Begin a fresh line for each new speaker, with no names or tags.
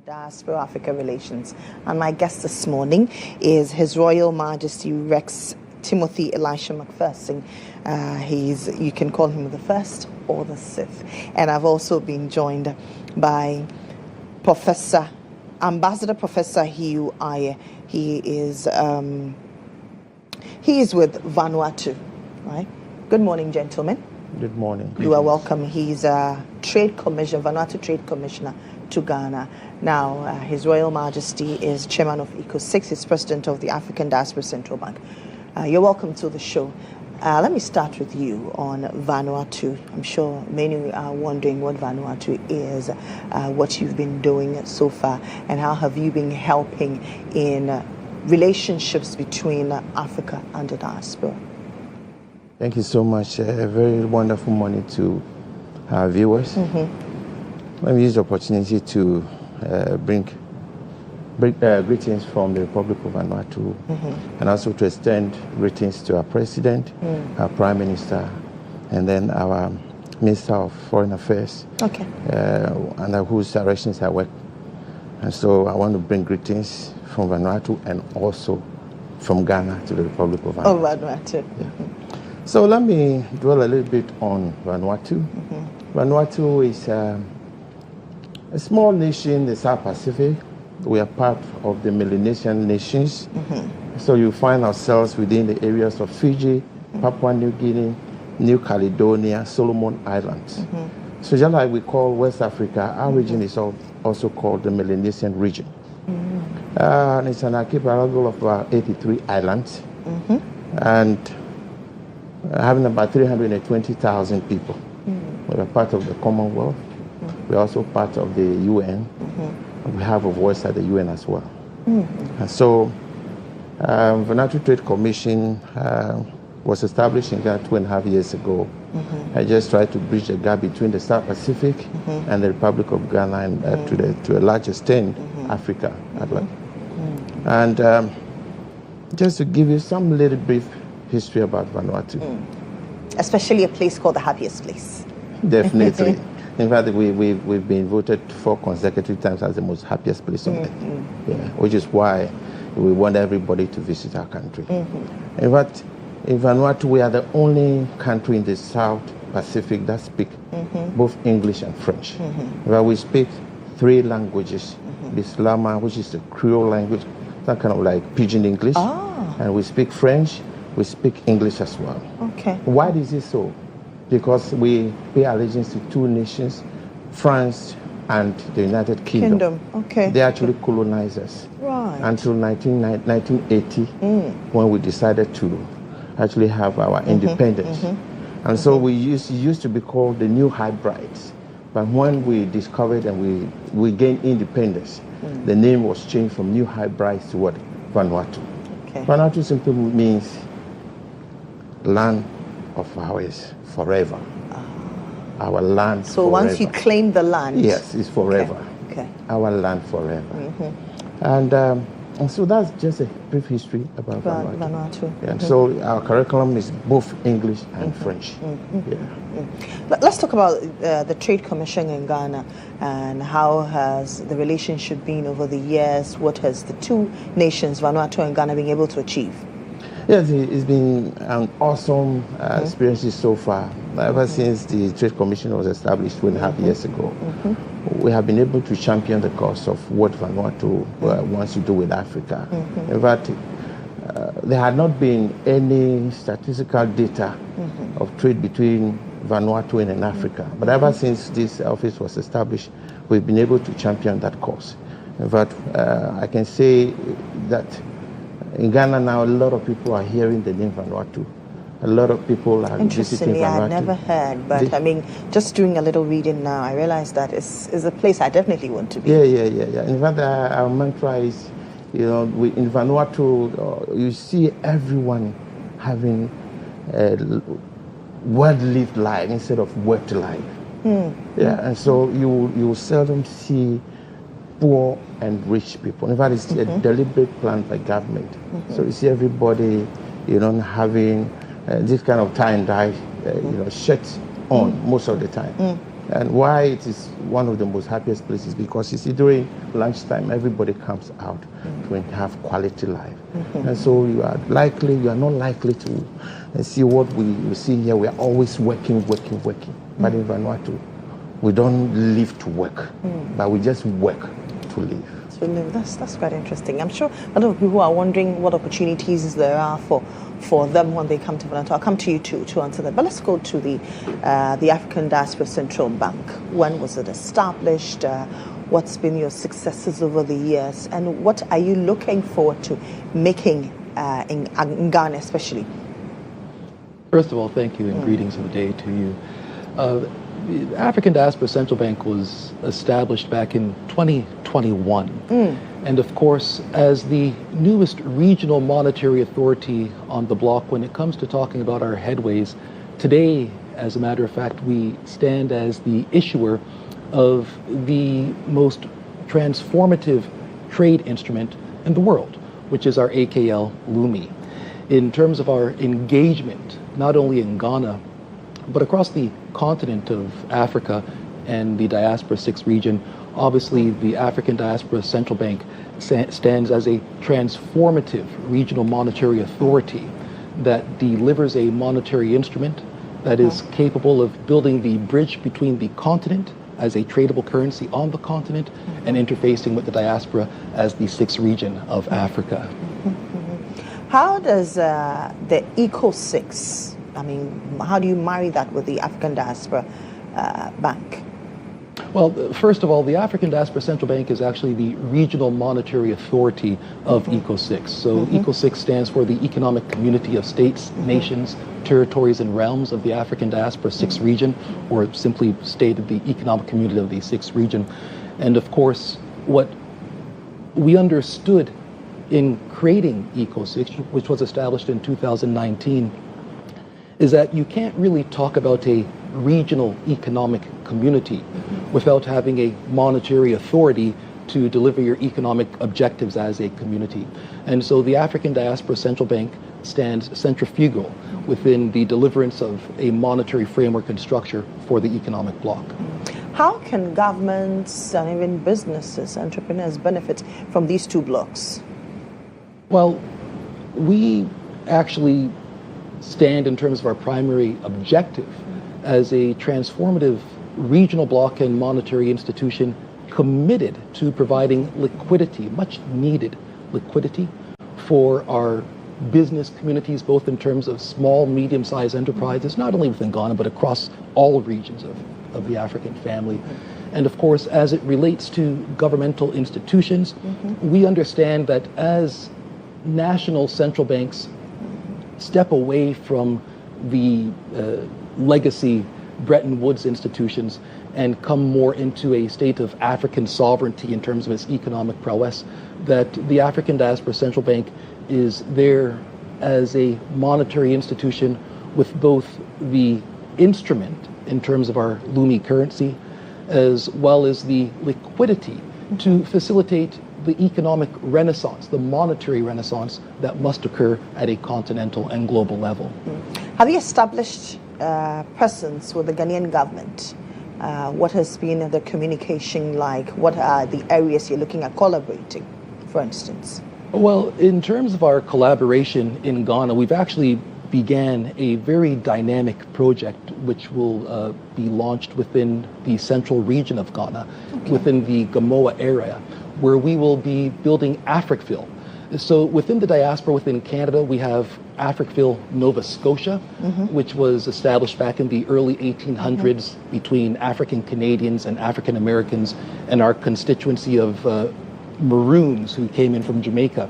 Diaspora Africa Relations, and my guest this morning is His Royal Majesty Rex Timothy Elisha McPherson. You can call him the first or the sixth. And I've also been joined by Ambassador Professor Hugh. He is with Vanuatu, right? Good morning, gentlemen.
Good morning.
You are welcome. He's a trade commissioner, Vanuatu Trade Commissioner to Ghana. Now, His Royal Majesty is chairman of ECO-6. He's president of the African Diaspora Central Bank. You're welcome to the show. Let me start with you on Vanuatu. I'm sure many are wondering what Vanuatu is, what you've been doing so far, and how have you been helping in relationships between Africa and the diaspora.
Thank you so much. A very wonderful morning to our viewers. Let me use the opportunity to bring greetings from the Republic of Vanuatu, and also to extend greetings to our President, our Prime Minister, and then our Minister of Foreign Affairs, under whose directions I work. And so I want to bring greetings from Vanuatu and also from Ghana to the Republic of Vanuatu.
Oh, Vanuatu.
Yeah. So let me dwell a little bit on Vanuatu. Vanuatu is a small nation in the South Pacific. We are part of the Melanesian nations. So you find ourselves within the areas of Fiji, Papua New Guinea, New Caledonia, Solomon Islands. So just like we call West Africa, our region is also called the Melanesian region. And it's an archipelago of about 83 islands. And having about 320,000 people. We're part of the Commonwealth. We're also part of the UN. We have a voice at the UN as well. And so, Vanuatu Trade Commission was established in Ghana 2.5 years ago. I just tried to bridge the gap between the South Pacific and the Republic of Ghana, and to a large extent, Africa at large. And just to give you some little brief history about Vanuatu.
Especially a place called the happiest place.
Definitely. In fact, we've been voted 4 consecutive times as the most happiest place on earth. Yeah, which is why we want everybody to visit our country. In fact, in Vanuatu, we are the only country in the South Pacific that speak both English and French. In fact, we speak 3 languages. Bislama, which is the Creole language, that kind of like Pidgin English. And we speak French, we speak English as well. Why is it so? Because we pay allegiance to 2 nations, France and the United Kingdom. They actually colonized us until 1980, when we decided to actually have our independence. And so we used to be called the New Hybrides. But when we discovered and we gained independence, the name was changed from New Hybrides to what? Vanuatu. Vanuatu simply means land of ours forever. Our land
so
forever.
Once you claim the land.
Yes, it's forever. Our land forever. And so that's just a brief history about Vanuatu. And so our curriculum is both English and French.
Let's talk about the Trade Commission in Ghana, and how has the relationship been over the years? What has the 2 nations, Vanuatu and Ghana, been able to achieve?
Yes, it's been an awesome experience so far. Ever since the Trade Commission was established 2.5 years ago, we have been able to champion the cause of what Vanuatu wants to do with Africa. In fact, there had not been any statistical data of trade between Vanuatu and Africa. But ever since this office was established, we've been able to champion that cause. In fact, I can say that in Ghana now, a lot of people are hearing the name Vanuatu. A lot of people are visiting Vanuatu.
Interestingly, I had never heard, but I mean, just doing a little reading now, I realized that it's a place I definitely want to be.
Yeah. In fact, our mantra is, in Vanuatu, you see everyone having a well-lived life instead of worked life. And so you seldom see poor and rich people. In fact, it's a deliberate plan by government. So you see everybody, having this kind of tie and dye, shirts on most of the time. And why it is one of the most happiest places, because you see during lunchtime everybody comes out to have quality life. And so you are not likely to see what we see here. We are always working. But in Vanuatu, we don't live to work, but we just work to live.
That's quite interesting. I'm sure a lot of people are wondering what opportunities there are for them when they come to Vanuatu. I'll come to you to answer that. But let's go to the African Diaspora Central Bank. When was it established? What's been your successes over the years? And what are you looking forward to making in Ghana especially?
First of all, thank you and greetings of the day to you. The African Diaspora Central Bank was established back in 2021. And of course, as the newest regional monetary authority on the block, when it comes to talking about our headways, today, as a matter of fact, we stand as the issuer of the most transformative trade instrument in the world, which is our AKL Lumi. In terms of our engagement, not only in Ghana, but across the continent of Africa and the Diaspora 6 region, obviously the African Diaspora Central Bank stands as a transformative regional monetary authority that delivers a monetary instrument that is capable of building the bridge between the continent as a tradable currency on the continent and interfacing with the diaspora as the 6th region of Africa.
How does the ECO-6, how do you marry that with the African Diaspora Bank?
Well, first of all, the African Diaspora Central Bank is actually the regional monetary authority of ECO-6. So ECO-6 stands for the Economic Community of States, Nations, Territories, and Realms of the African Diaspora 6th region, or simply stated, the Economic Community of the 6th region. And of course, what we understood in creating ECO-6, which was established in 2019, is that you can't really talk about a regional economic community without having a monetary authority to deliver your economic objectives as a community. And so the African Diaspora Central Bank stands centrifugal within the deliverance of a monetary framework and structure for the economic bloc.
How can governments and even businesses, entrepreneurs benefit from these two blocks?
Well, we actually stand in terms of our primary objective as a transformative regional bloc and monetary institution committed to providing liquidity, much needed liquidity, for our business communities, both in terms of small, medium-sized enterprises, not only within Ghana, but across all regions of the African family. And of course, as it relates to governmental institutions, we understand that as national central banks step away from the legacy Bretton Woods institutions and come more into a state of African sovereignty in terms of its economic prowess, that the African Diaspora Central Bank is there as a monetary institution with both the instrument in terms of our Lumi currency, as well as the liquidity to facilitate the economic renaissance, the monetary renaissance that must occur at a continental and global level.
Have you established presence with the Ghanaian government? What has been the communication like? What are the areas you're looking at collaborating, for instance?
Well, in terms of our collaboration in Ghana, we've actually began a very dynamic project which will be launched within the central region of Ghana, within the Gamoa area, where we will be building AfricVille. So within the diaspora, within Canada, we have AfricVille, Nova Scotia, which was established back in the early 1800s between African Canadians and African Americans and our constituency of Maroons who came in from Jamaica.